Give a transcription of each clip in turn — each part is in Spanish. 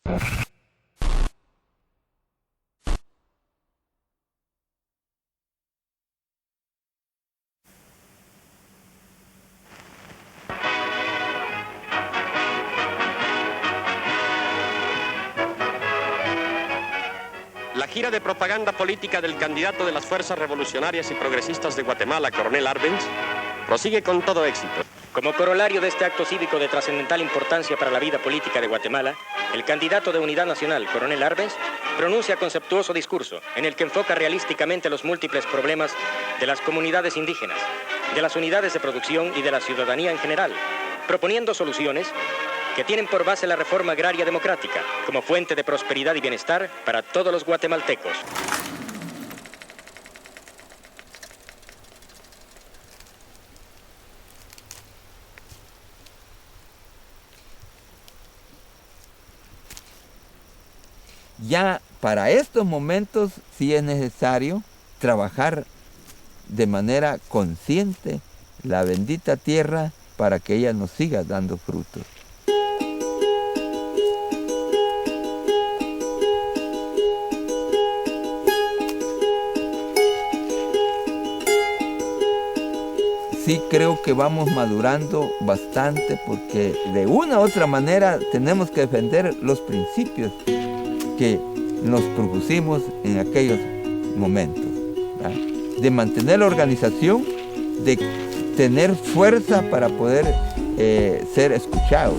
La gira de propaganda política del candidato de las Fuerzas Revolucionarias y Progresistas de Guatemala, Coronel Arbenz, prosigue con todo éxito. Como corolario de este acto cívico de trascendental importancia para la vida política de Guatemala, el candidato de Unidad Nacional, Coronel Arbenz, pronuncia conceptuoso discurso en el que enfoca realísticamente los múltiples problemas de las comunidades indígenas, de las unidades de producción y de la ciudadanía en general, proponiendo soluciones que tienen por base la reforma agraria democrática como fuente de prosperidad y bienestar para todos los guatemaltecos. Ya para estos momentos sí es necesario trabajar de manera consciente la bendita tierra para que ella nos siga dando frutos. Sí creo que vamos madurando bastante porque de una u otra manera tenemos que defender los principios que nos propusimos en aquellos momentos, ¿verdad? De mantener la organización, de tener fuerza para poder ser escuchados.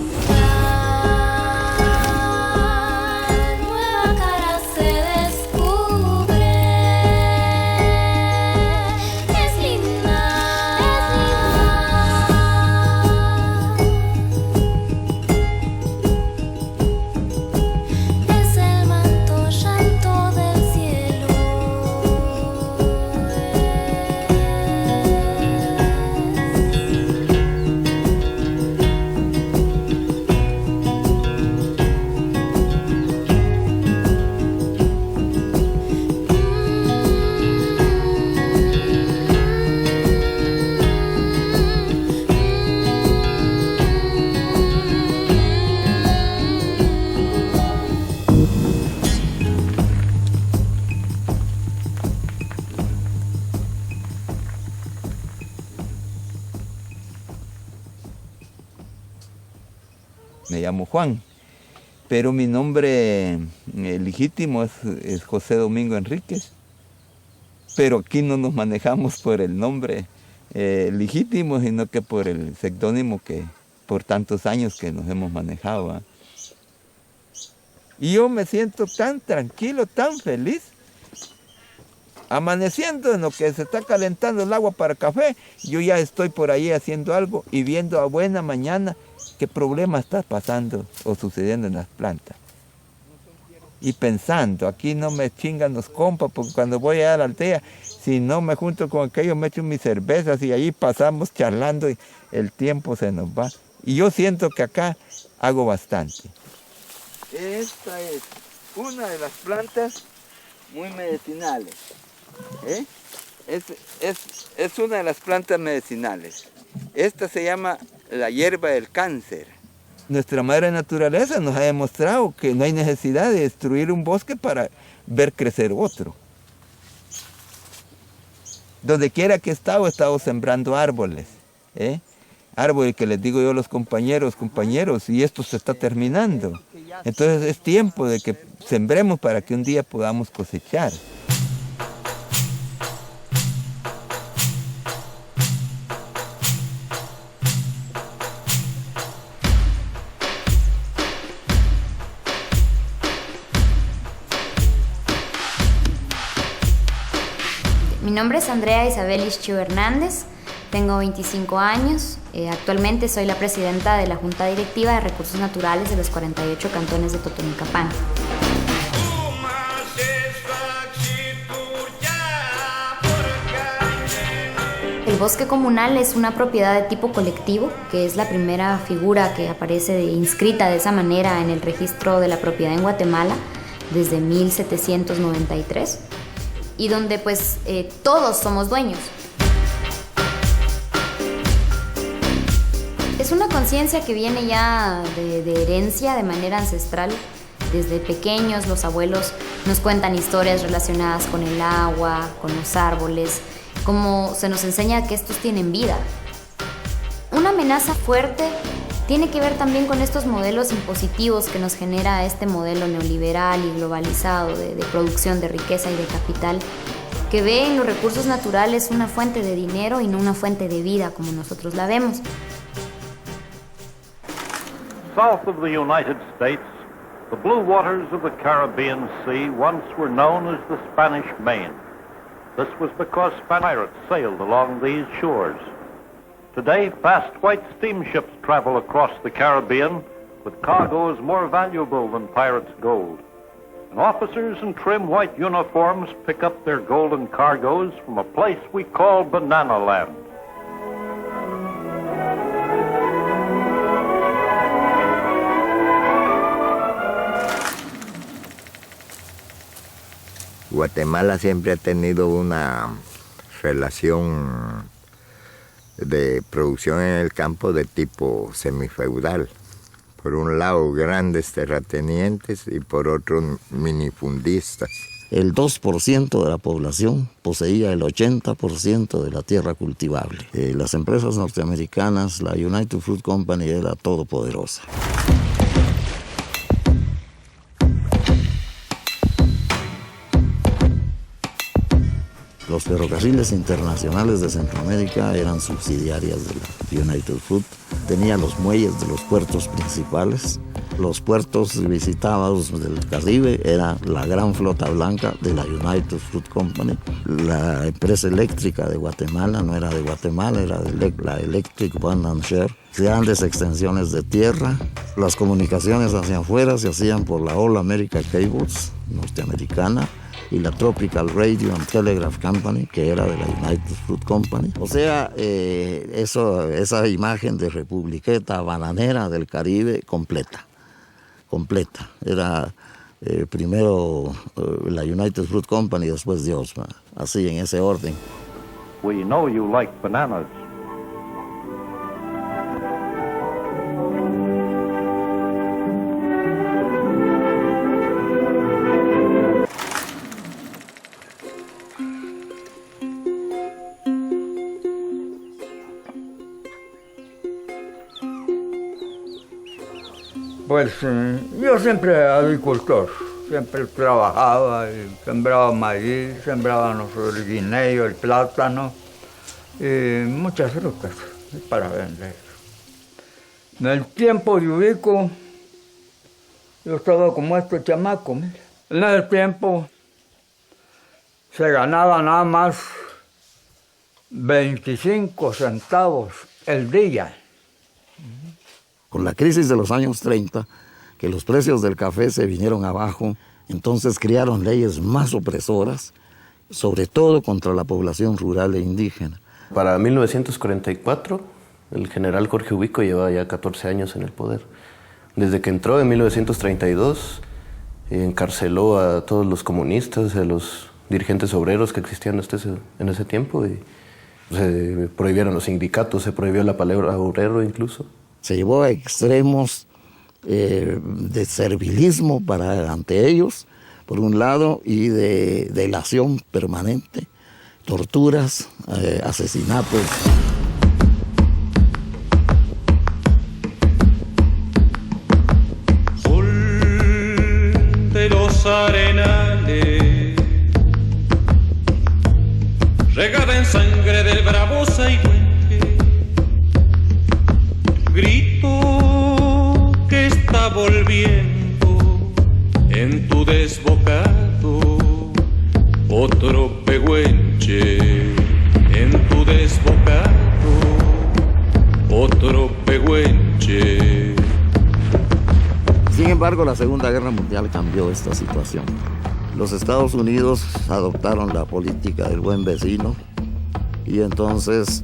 Me llamo Juan, pero mi nombre legítimo es José Domingo Enríquez. Pero aquí no nos manejamos por el nombre legítimo, sino que por el seudónimo que por tantos años que nos hemos manejado, ¿eh? Y yo me siento tan tranquilo, tan feliz, amaneciendo en lo que se está calentando el agua para café, yo ya estoy por ahí haciendo algo y viendo a buena mañana qué problema está pasando o sucediendo en las plantas. Y pensando, aquí no me chingan los compas, porque cuando voy a la aldea, si no me junto con aquellos, me echo mis cervezas y ahí pasamos charlando y el tiempo se nos va. Y yo siento que acá hago bastante. Esta es una de las plantas muy medicinales. Es una de las plantas medicinales. Esta se llama la hierba del cáncer. Nuestra madre naturaleza nos ha demostrado que no hay necesidad de destruir un bosque para ver crecer otro. Donde quiera que he estado sembrando árboles. Árboles que les digo yo a los compañeros, y esto se está terminando. Entonces es tiempo de que sembremos para que un día podamos cosechar. Mi nombre es Andrea Isabel Ischio Hernández, tengo 25 años, actualmente soy la presidenta de la Junta Directiva de Recursos Naturales de los 48 cantones de Totonicapán. El bosque comunal es una propiedad de tipo colectivo, que es la primera figura que aparece inscrita de esa manera en el registro de la propiedad en Guatemala desde 1793. Y donde pues todos somos dueños. Es una conciencia que viene ya de herencia, de manera ancestral, Desde pequeños los abuelos nos cuentan historias relacionadas con el agua, con los árboles, cómo se nos enseña que estos tienen vida. Una amenaza fuerte tiene que ver también con estos modelos impositivos que nos genera este modelo neoliberal y globalizado de producción de riqueza y de capital, que ve en los recursos naturales una fuente de dinero y no una fuente de vida como nosotros la vemos. South of the United States, the blue waters of the Caribbean Sea once were known as the Spanish Main. This was because pirates sailed along these shores. Today, fast white steamships travel across the Caribbean with cargoes more valuable than pirates' gold. And officers in trim white uniforms pick up their golden cargoes from a place we call Banana Land. Guatemala siempre ha tenido una relación de producción en el campo de tipo semifeudal. Por un lado grandes terratenientes y por otro minifundistas. El 2% de la población poseía el 80% de la tierra cultivable. Las empresas norteamericanas, la United Fruit Company era todopoderosa. Los ferrocarriles internacionales de Centroamérica eran subsidiarias de la United Fruit. Tenía los muelles de los puertos principales. Los puertos visitados del Caribe era la gran flota blanca de la United Fruit Company. La empresa eléctrica de Guatemala no era de Guatemala, era de la Electric Bond and Share. Grandes extensiones de tierra. Las comunicaciones hacia afuera se hacían por la All America Cables norteamericana y la Tropical Radio and Telegraph Company, que era de la United Fruit Company. O sea, esa imagen de republiqueta bananera del Caribe completa. Era primero la United Fruit Company, después Dios, así en ese orden. We know you like bananas. Pues yo siempre agricultor, siempre trabajaba, sembraba maíz, sembraba nosotros el guineo, el plátano y muchas frutas para vender. En el tiempo de Ubico, yo estaba como este chamaco, mira. En el tiempo se ganaba nada más 25 centavos el día. Con la crisis de los años 30, que los precios del café se vinieron abajo, entonces crearon leyes más opresoras, sobre todo contra la población rural e indígena. Para 1944, el general Jorge Ubico llevaba ya 14 años en el poder. Desde que entró en 1932, encarceló a todos los comunistas, a los dirigentes obreros que existían en ese tiempo, y se prohibieron los sindicatos, se prohibió la palabra obrero incluso. Se llevó a extremos de servilismo ante ellos, por un lado, y de delación permanente, torturas, asesinatos. Sol de los arenales, regada en sangre del bravo Saigüenque, grito que está volviendo en tu desbocado, otro pehuenche, en tu desbocado, otro pehuenche. Sin embargo, la Segunda Guerra Mundial cambió esta situación. Los Estados Unidos adoptaron la política del buen vecino y entonces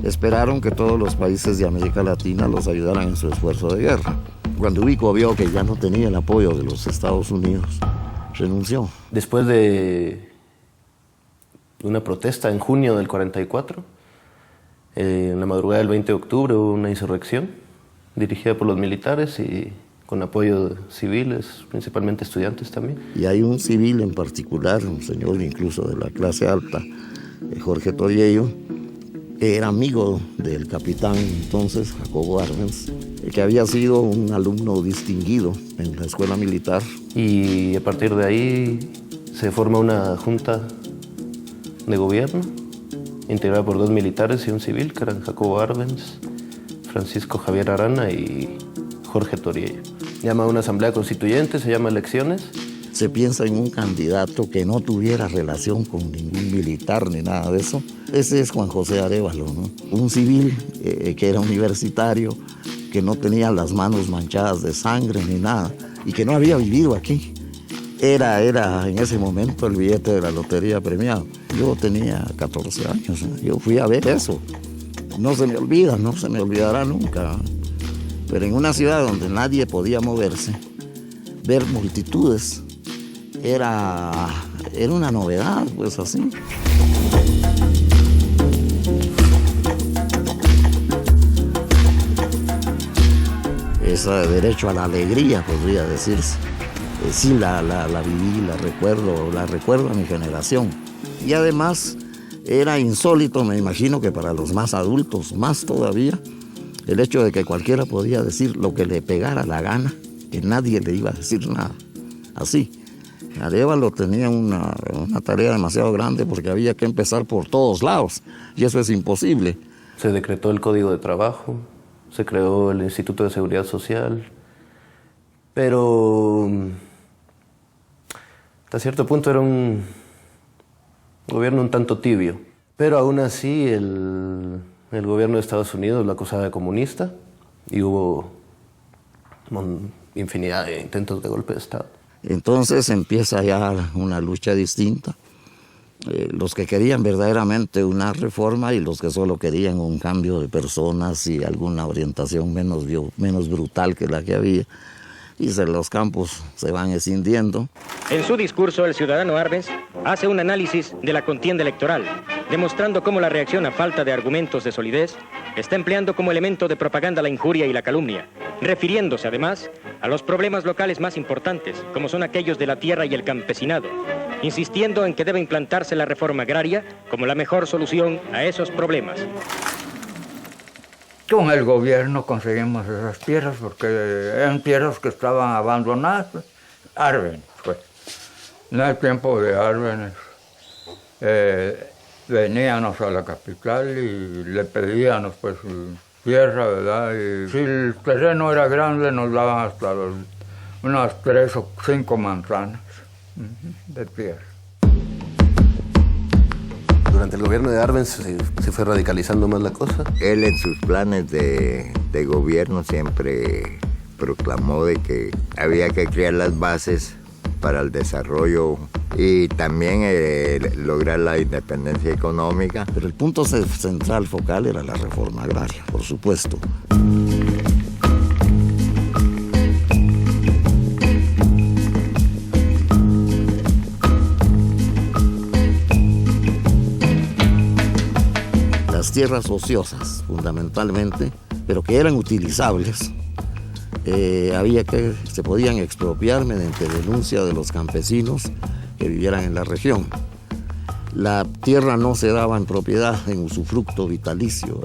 esperaron que todos los países de América Latina los ayudaran en su esfuerzo de guerra. Cuando Ubico vio que ya no tenía el apoyo de los Estados Unidos, renunció. Después de una protesta en junio del 44, en la madrugada del 20 de octubre hubo una insurrección dirigida por los militares y con apoyo de civiles, principalmente estudiantes también. Y hay un civil en particular, un señor incluso de la clase alta, Jorge Toriello, que era amigo del capitán entonces, Jacobo Arbenz, que había sido un alumno distinguido en la escuela militar. Y a partir de ahí se forma una junta de gobierno, integrada por 2 militares y un civil, que eran Jacobo Arbenz, Francisco Javier Arana y Jorge Toriello. Llama a una asamblea constituyente, se llama elecciones. Se piensa en un candidato que no tuviera relación con ningún militar ni nada de eso. Ese es Juan José Arévalo, ¿no? Un civil que era universitario, que no tenía las manos manchadas de sangre ni nada y que no había vivido aquí. Era en ese momento el billete de la lotería premiado. Yo tenía 14 años, yo fui a ver eso. No se me olvida, no se me olvidará nunca. Pero en una ciudad donde nadie podía moverse, ver multitudes era una novedad, pues así. Ese derecho a la alegría, podría decirse. Sí, la viví, la recuerdo a mi generación. Y además era insólito, me imagino que para los más adultos, más todavía, el hecho de que cualquiera podía decir lo que le pegara la gana, que nadie le iba a decir nada. Así. Arévalo tenía una tarea demasiado grande porque había que empezar por todos lados y eso es imposible. Se decretó el Código de Trabajo, se creó el Instituto de Seguridad Social, pero hasta cierto punto era un gobierno un tanto tibio. Pero aún así el gobierno de Estados Unidos lo acusaba de comunista y hubo infinidad de intentos de golpe de Estado. Entonces empieza ya una lucha distinta. Los que querían verdaderamente una reforma y los que solo querían un cambio de personas y alguna orientación menos brutal que la que había. Y los campos se van escindiendo. En su discurso, el ciudadano Arbenz hace un análisis de la contienda electoral, demostrando cómo la reacción a falta de argumentos de solidez está empleando como elemento de propaganda la injuria y la calumnia, refiriéndose además a los problemas locales más importantes, como son aquellos de la tierra y el campesinado, insistiendo en que debe implantarse la reforma agraria como la mejor solución a esos problemas. Con el gobierno conseguimos esas tierras porque eran tierras que estaban abandonadas. Arbenz, pues. En el tiempo de Arbenz veníamos a la capital y le pedíamos pues tierra, ¿verdad? Y si el terreno era grande nos daban hasta unas 3 o 5 manzanas de tierra. Durante el gobierno de Arbenz se fue radicalizando más la cosa. Él en sus planes de gobierno siempre proclamó de que había que crear las bases para el desarrollo y también lograr la independencia económica. Pero el punto central focal era la reforma agraria, por supuesto. Las tierras ociosas, fundamentalmente, pero que eran utilizables, se podían expropiar mediante denuncia de los campesinos que vivieran en la región. La tierra no se daba en propiedad, en usufructo vitalicio,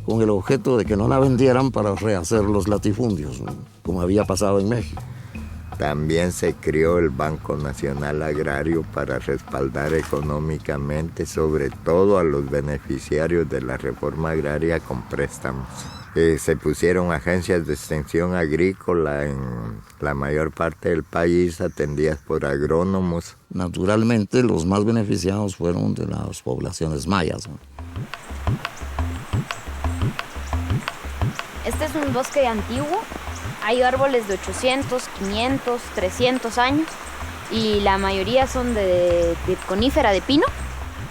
con el objeto de que no la vendieran para rehacer los latifundios, ¿no? Como había pasado en México. También se creó el Banco Nacional Agrario para respaldar económicamente, sobre todo a los beneficiarios de la reforma agraria con préstamos. Se pusieron agencias de extensión agrícola en la mayor parte del país, atendidas por agrónomos. Naturalmente, los más beneficiados fueron de las poblaciones mayas, ¿no? Este es un bosque antiguo. Hay árboles de 800, 500, 300 años y la mayoría son de conífera de pino.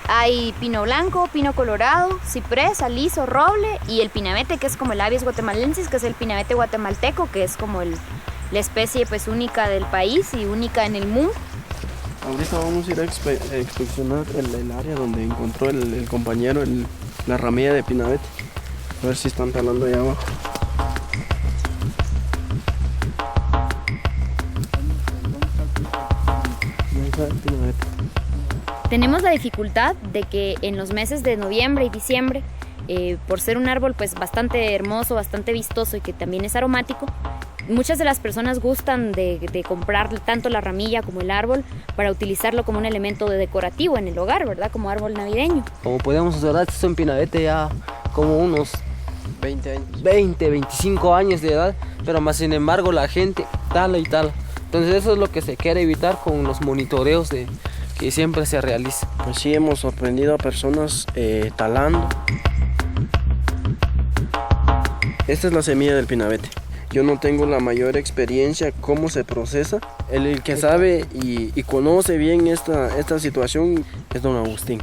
Hay pino blanco, pino colorado, ciprés, aliso, roble y el pinabete, que es como el Abies guatemalensis, que es el pinabete guatemalteco, que es como la especie pues única del país y única en el mundo. Ahorita vamos a ir a inspeccionar el área donde encontró el compañero la ramilla de pinabete. A ver si están talando allá abajo. Tenemos la dificultad de que en los meses de noviembre y diciembre, por ser un árbol pues bastante hermoso, bastante vistoso y que también es aromático, muchas de las personas gustan de comprar tanto la ramilla como el árbol para utilizarlo como un elemento decorativo en el hogar, ¿verdad? Como árbol navideño. Como podemos observar, este es un pinabete ya como unos 25 años de edad, pero más sin embargo la gente tala y tala. Entonces eso es lo que se quiere evitar con los monitoreos que siempre se realizan. Pues sí, hemos sorprendido a personas talando. Esta es la semilla del pinabete. Yo no tengo la mayor experiencia cómo se procesa. El que sabe y conoce bien esta situación es don Agustín.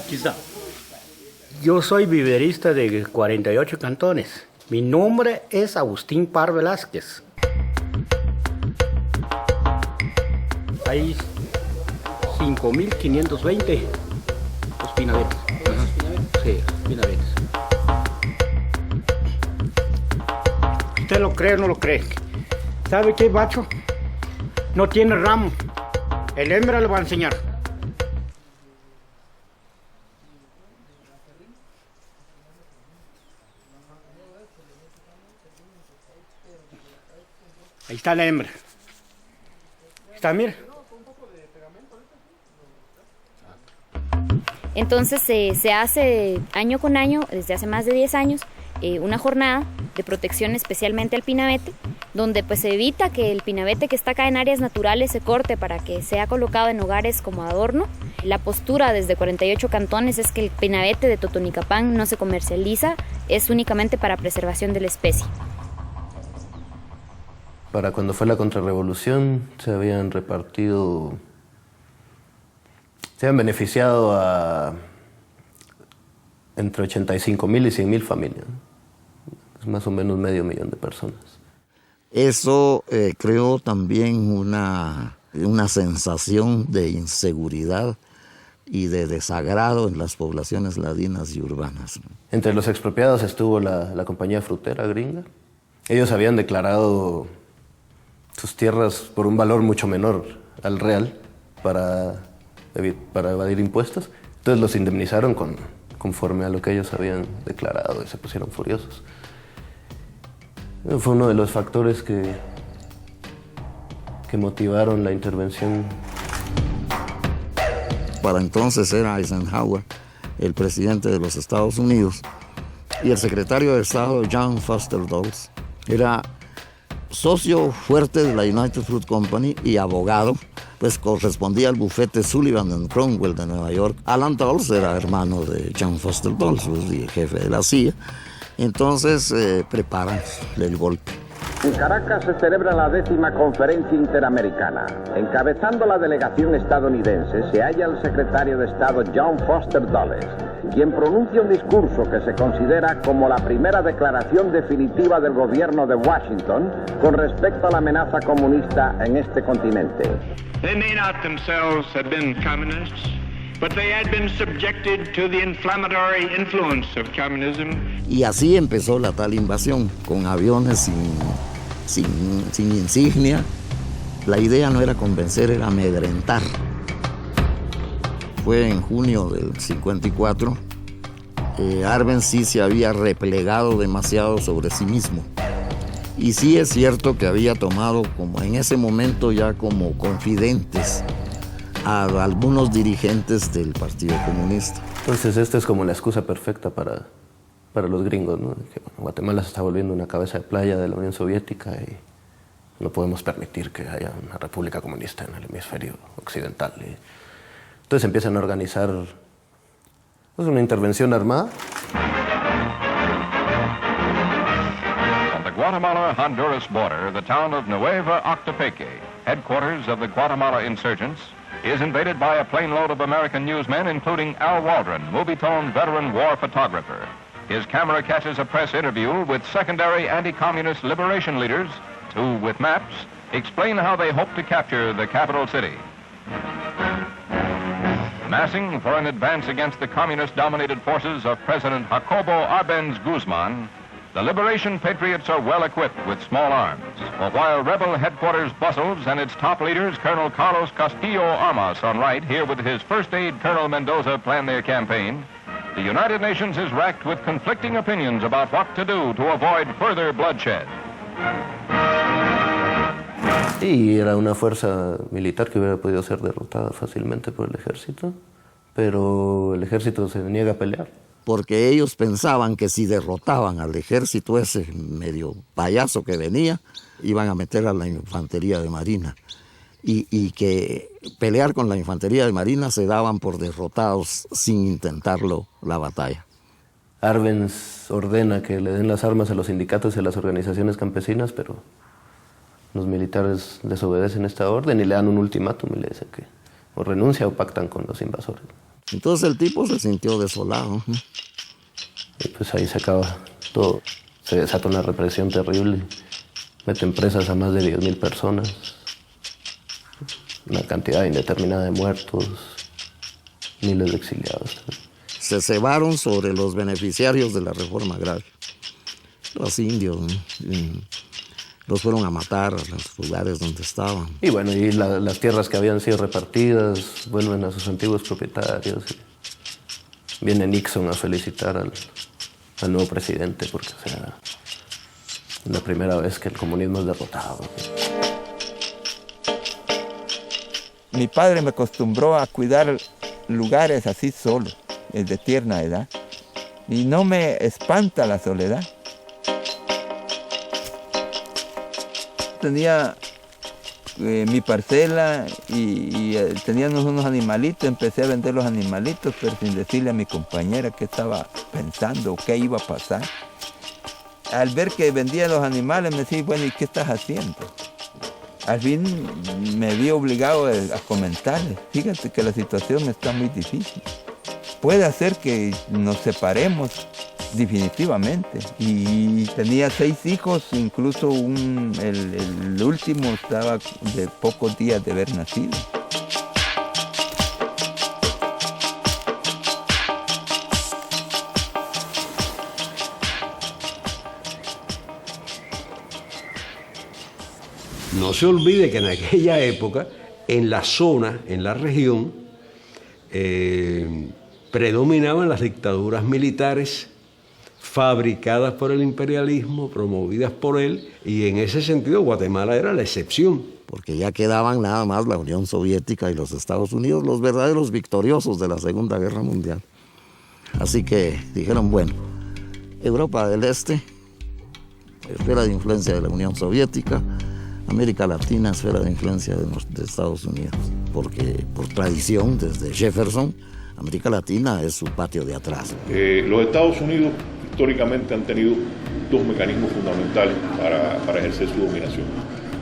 Quizá. Yo soy viverista de 48 cantones. Mi nombre es Agustín Par Velázquez. Hay 5.520 los pinabetes. Sí, los pinabetes. ¿Usted lo cree o no lo cree? ¿Sabe qué, bacho? No tiene ramo. El hembra le va a enseñar. Ahí está la hembra. Está, mira. Entonces se hace año con año, desde hace más de 10 años, una jornada de protección especialmente al pinabete, donde pues se evita que el pinabete que está acá en áreas naturales se corte para que sea colocado en hogares como adorno. La postura desde 48 cantones es que el pinabete de Totonicapán no se comercializa, es únicamente para preservación de la especie. Para cuando fue la contrarrevolución se habían beneficiado a entre 85.000 y 100.000 familias. Es más o menos 500.000 de personas. Eso creó también una sensación de inseguridad y de desagrado en las poblaciones ladinas y urbanas. Entre los expropiados estuvo la compañía frutera gringa. Ellos habían declarado sus tierras por un valor mucho menor al real para evadir impuestos. Entonces los indemnizaron conforme a lo que ellos habían declarado y se pusieron furiosos. Fue uno de los factores que motivaron la intervención. Para entonces era Eisenhower el presidente de los Estados Unidos y el secretario de Estado John Foster Dulles era socio fuerte de la United Fruit Company y abogado, pues correspondía al bufete Sullivan & Cromwell de Nueva York. Alan Dulles era hermano de John Foster Dulles, el jefe de la CIA. Entonces preparan el golpe. En Caracas se celebra la 10ª Conferencia Interamericana. Encabezando la delegación estadounidense se halla el secretario de Estado John Foster Dulles, quien pronuncia un discurso que se considera como la primera declaración definitiva del gobierno de Washington con respecto a la amenaza comunista en este continente. They may not themselves have been communists, but they had been subjected to the inflammatory influence of communism. Y así empezó la tal invasión, con aviones sin insignia. La idea no era convencer, era amedrentar. Fue en junio del 54. Arbenz sí se había replegado demasiado sobre sí mismo. Y sí es cierto que había tomado como en ese momento ya como confidentes a algunos dirigentes del Partido Comunista. Entonces esta es como la excusa perfecta para los gringos, ¿no? Que Guatemala se está volviendo una cabeza de playa de la Unión Soviética y no podemos permitir que haya una república comunista en el hemisferio occidental. Entonces empiezan a organizar una intervención armada. On the Guatemala-Honduras border, the town of Nueva Octopeque, headquarters of the Guatemala insurgents, is invaded by a plane load of American newsmen, including Al Waldron, movie-toned veteran war photographer. His camera catches a press interview with secondary anti-communist liberation leaders who, with maps, explain how they hope to capture the capital city. Massing for an advance against the communist-dominated forces of President Jacobo Arbenz Guzman, The Liberation Patriots are well equipped with small arms. For while rebel headquarters bustles and its top leaders, Colonel Carlos Castillo Armas on right, here with his first aide, Colonel Mendoza, plan their campaign, the United Nations is racked with conflicting opinions about what to do to avoid further bloodshed. Y era una fuerza militar que hubiera podido ser derrotada fácilmente por el ejército, pero el ejército se niega a pelear. Porque ellos pensaban que si derrotaban al ejército ese medio payaso que venía, iban a meter a la infantería de marina. Y que pelear con la infantería de marina se daban por derrotados sin intentarlo la batalla. Arbenz ordena que le den las armas a los sindicatos y a las organizaciones campesinas, pero los militares desobedecen esta orden y le dan un ultimátum y le dicen que o renuncia o pactan con los invasores. Entonces el tipo se sintió desolado. Y pues ahí se acaba todo. Se desata una represión terrible. Meten presas a más de 10,000 personas. Una cantidad indeterminada de muertos. Miles de exiliados. Se cebaron sobre los beneficiarios de la reforma agraria. Los indios, los fueron a matar a los lugares donde estaban. Y bueno, y las tierras que habían sido repartidas vuelven a sus antiguos propietarios. Viene Nixon a felicitar al nuevo presidente porque será la primera vez que el comunismo es derrotado. Mi padre me acostumbró a cuidar lugares así solo, desde tierna edad, y no me espanta la soledad. Tenía mi parcela y teníamos unos animalitos, empecé a vender los animalitos, pero sin decirle a mi compañera qué estaba pensando, qué iba a pasar. Al ver que vendía los animales me decía, bueno, ¿y qué estás haciendo? Al fin me vi obligado a comentarle, fíjate que la situación está muy difícil. Puede hacer que nos separemos definitivamente. Y tenía 6 hijos, incluso el último estaba de pocos días de haber nacido. No se olvide que en aquella época, en la zona, en la región, predominaban las dictaduras militares fabricadas por el imperialismo, promovidas por él, y en ese sentido Guatemala era la excepción. Porque ya quedaban nada más la Unión Soviética y los Estados Unidos, los verdaderos victoriosos de la Segunda Guerra Mundial. Así que dijeron, bueno, Europa del Este, esfera de influencia de la Unión Soviética, América Latina, esfera de influencia de Estados Unidos, porque por tradición, desde Jefferson, América Latina es su patio de atrás. Los Estados Unidos históricamente han tenido 2 mecanismos fundamentales para ejercer su dominación.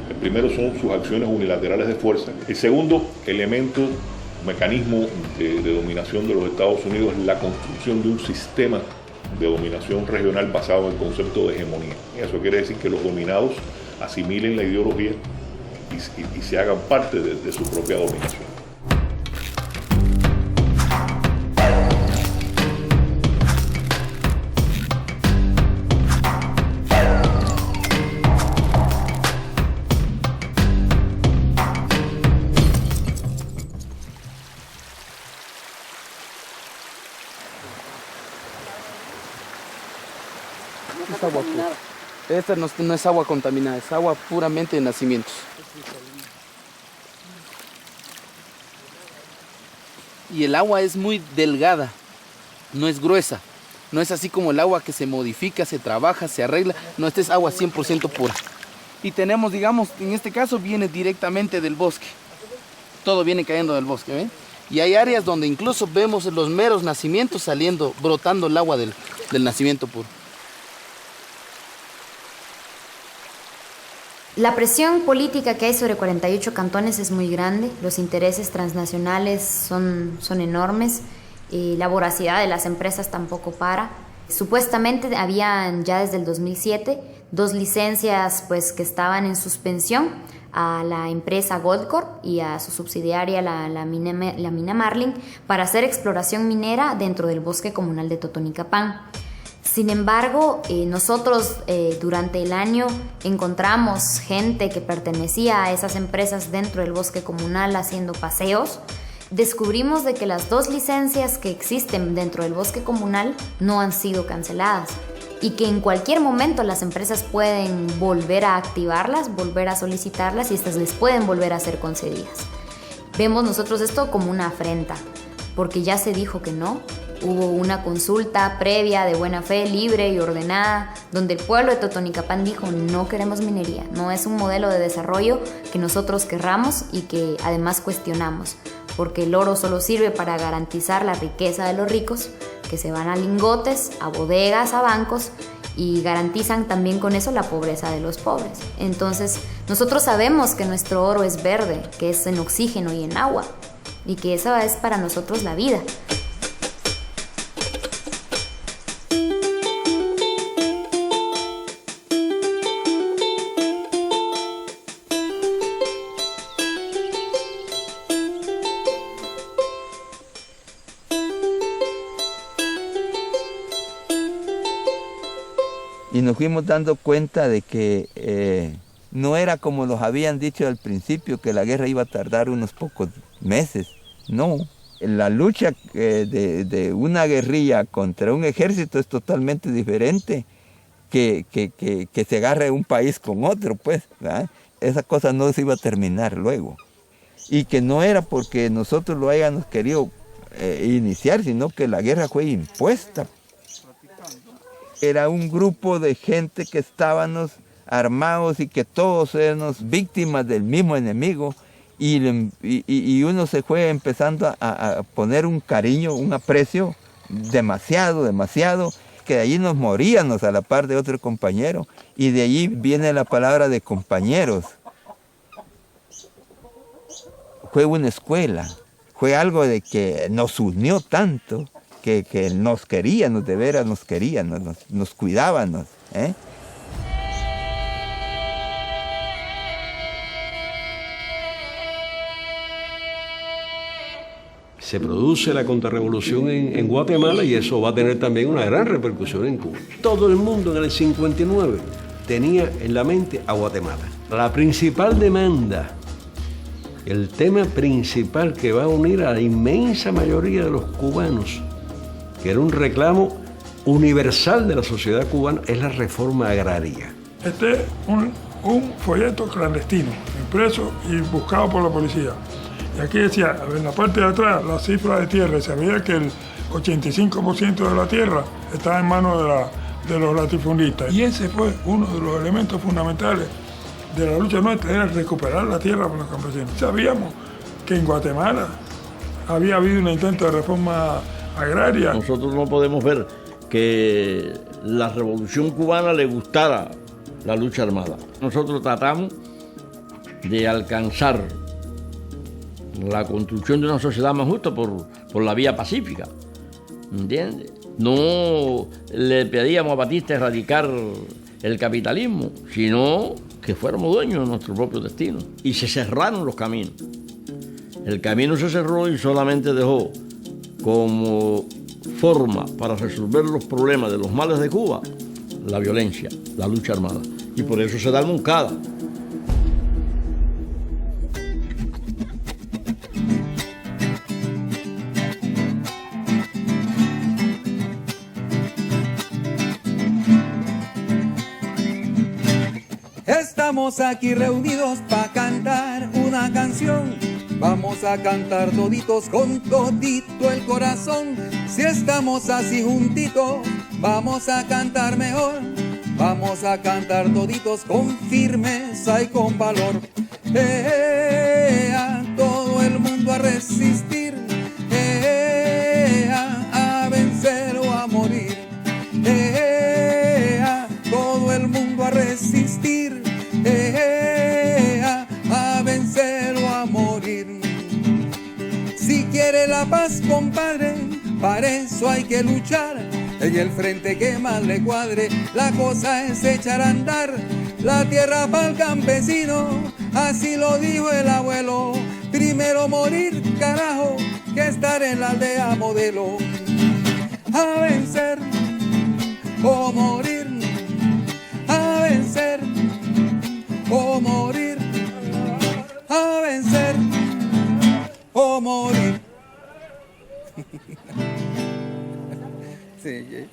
El primero son sus acciones unilaterales de fuerza. El segundo mecanismo de dominación de los Estados Unidos es la construcción de un sistema de dominación regional basado en el concepto de hegemonía. Eso quiere decir que los dominados asimilen la ideología y se hagan parte de su propia dominación. Es agua pura. Esta no es agua contaminada, es agua puramente de nacimientos. Y el agua es muy delgada, no es gruesa. No es así como el agua que se modifica, se trabaja, se arregla. No, esta es agua 100% pura. Y tenemos, digamos, en este caso viene directamente del bosque. Todo viene cayendo del bosque, ¿ven? Y hay áreas donde incluso vemos los meros nacimientos saliendo, brotando el agua del nacimiento puro. La presión política que hay sobre 48 cantones es muy grande, los intereses transnacionales son enormes, la voracidad de las empresas tampoco para. Supuestamente habían ya desde el 2007 2 licencias pues, que estaban en suspensión a la empresa Goldcorp y a su subsidiaria la mina Marlin para hacer exploración minera dentro del bosque comunal de Totonicapán. Sin embargo, nosotros durante el año encontramos gente que pertenecía a esas empresas dentro del bosque comunal haciendo paseos. Descubrimos de que las 2 licencias que existen dentro del bosque comunal no han sido canceladas y que en cualquier momento las empresas pueden volver a activarlas, volver a solicitarlas y estas les pueden volver a ser concedidas. Vemos nosotros esto como una afrenta, porque ya se dijo que no. Hubo una consulta previa de buena fe, libre y ordenada, donde el pueblo de Totonicapán dijo: no queremos minería, no es un modelo de desarrollo que nosotros querramos y que además cuestionamos, porque el oro solo sirve para garantizar la riqueza de los ricos, que se van a lingotes, a bodegas, a bancos, y garantizan también con eso la pobreza de los pobres. Entonces, nosotros sabemos que nuestro oro es verde, que es en oxígeno y en agua, y que esa es para nosotros la vida. Y nos fuimos dando cuenta de que no era como los habían dicho al principio, que la guerra iba a tardar unos pocos meses. No, la lucha de una guerrilla contra un ejército es totalmente diferente que se agarre un país con otro, pues, ¿verdad? Esa cosa no se iba a terminar luego. Y que no era porque nosotros lo hayamos querido iniciar, sino que la guerra fue impuesta. Era un grupo de gente que estábamos armados y que todos éramos víctimas del mismo enemigo y uno se fue empezando a poner un cariño, un aprecio demasiado, que de allí nos moríamos a la par de otro compañero y de allí viene la palabra de compañeros. Fue una escuela, fue algo de que nos unió tanto. Que nos querían, de veras nos querían, nos cuidaban. Se produce la contrarrevolución en Guatemala y eso va a tener también una gran repercusión en Cuba. Todo el mundo en el 59 tenía en la mente a Guatemala. La principal demanda, el tema principal que va a unir a la inmensa mayoría de los cubanos, que era un reclamo universal de la sociedad cubana, es la reforma agraria. Este es un folleto clandestino, impreso y buscado por la policía. Y aquí decía, en la parte de atrás, la cifra de tierra, se veía que el 85% de la tierra estaba en manos de los latifundistas. Y ese fue uno de los elementos fundamentales de la lucha nuestra, era recuperar la tierra para los campesinos. Sabíamos que en Guatemala había habido un intento de reforma agraria. Nosotros no podemos ver que la revolución cubana le gustara la lucha armada. Nosotros tratamos de alcanzar la construcción de una sociedad más justa por la vía pacífica, ¿entiendes? No le pedíamos a Batista erradicar el capitalismo, sino que fuéramos dueños de nuestro propio destino. Y se cerraron los caminos. El camino se cerró y solamente dejó como forma para resolver los problemas de los males de Cuba la violencia, la lucha armada. Y por eso se da el Moncada. Estamos aquí reunidos para cantar una canción. Vamos a cantar toditos con todito el corazón. Si estamos así juntitos, vamos a cantar mejor. Vamos a cantar toditos con firmeza y con valor. A todo el mundo a resistir, a vencer o a morir. A todo el mundo a resistir, a vencer o a morir. Si quiere la paz, compadre, para eso hay que luchar. En el frente que más le cuadre, la cosa es echar a andar la tierra para el campesino, así lo dijo el abuelo. Primero morir, carajo, que estar en la aldea modelo. A vencer, o morir, a vencer o morir, a vencer o morir. Sí.